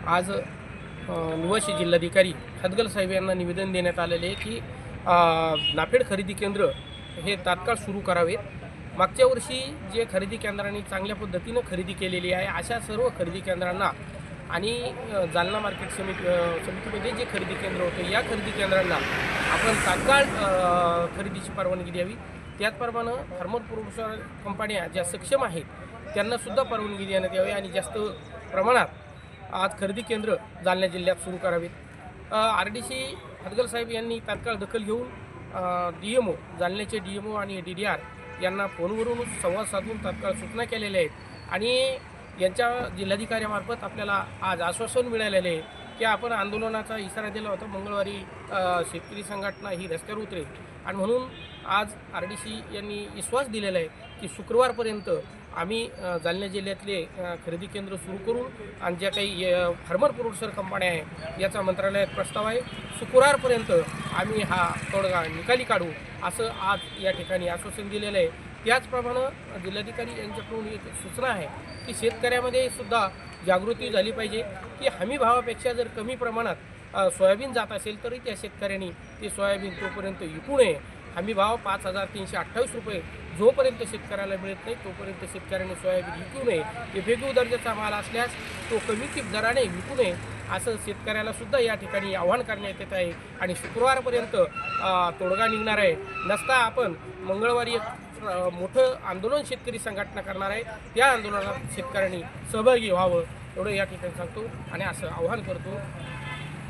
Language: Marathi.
आज निवासी जिल्हाधिकारी हदगल साहेब यांना निवेदन देण्यात आलेले आहे की नाफेड खरेदी केंद्र हे तात्काळ सुरू करावेत. मागच्या वर्षी जे खरेदी केंद्रांनी चांगल्या पद्धतीनं खरेदी केलेली आहे अशा सर्व खरेदी केंद्रांना आणि जालना मार्केट समितीमध्ये जे खरेदी केंद्र होते या खरेदी केंद्रांना आपण तात्काळ खरेदीची परवानगी द्यावी. त्याचप्रमाणे फार्मर प्रोड्युसर कंपन्या ज्या सक्षम आहेत त्यांनासुद्धा परवानगी देण्यात यावी आणि जास्त प्रमाणात आज खरेदी केंद्र जालना जिल्ह्यात सुरू करावेत. RDC हदगल साहेब यांनी तात्काळ दखल घेऊन DMO जालन्याचे DMO आणि DDR यांना फोनवरून संवाद साधून तात्काळ सूचना केलेल्या आहेत आणि यांच्या जिल्हाधिकाऱ्यामार्फत आपल्याला आज आश्वासन मिळालेले आहे की आपण आंदोलनाचा इशारा दिला होता. मंगळवारी शेतकरी संघटना ही रस्त्यावर उतरेल आणि म्हणून आज RDC यांनी विश्वास दिलेला आहे की शुक्रवारपर्यंत आम्ही जालना जिल्ह्यातले खरेदी केंद्र सुरू करू आणि ज्या काही फार्मर प्रोड्युसर कंपन्या आहे याचा मंत्रालयात प्रस्ताव आहे. शुक्रवारपर्यंत आम्ही हा तोडगा निकाली काढू असं आज या ठिकाणी आश्वासन दिलेलं आहे. त्याचप्रमाणे जिल्हाधिकारी यांच्याकडून एक सूचना आहे की शेतकऱ्यामध्ये सुद्धा जागृती झाली पाहिजे की हमी भावापेक्षा जर कमी प्रमाणात सोयाबीन जात असेल तरी त्या शेतकऱ्यांनी ते सोयाबीन तोपर्यंत विकू नये. हमी भाव 5,328 रुपये जोपर्यंत शेतकऱ्याला मिळत नाही तोपर्यंत शेतकऱ्यांनी सोयाबीन विकू नये. बेफेगू दर्जाचा माल असल्यास तो कमी दराने विकू नये असं शेतकऱ्यालासुद्धा या ठिकाणी आवाहन करण्यात येत आहे आणि शुक्रवारपर्यंत तोडगा निघणार आहे. नसता आपण मंगळवारी एक मोठं आंदोलन शेतकरी संघटना करणार आहे. त्या आंदोलनात शेतकऱ्यांनी सहभागी व्हावं एवढं या ठिकाणी सांगतो आणि असं आवाहन करतो.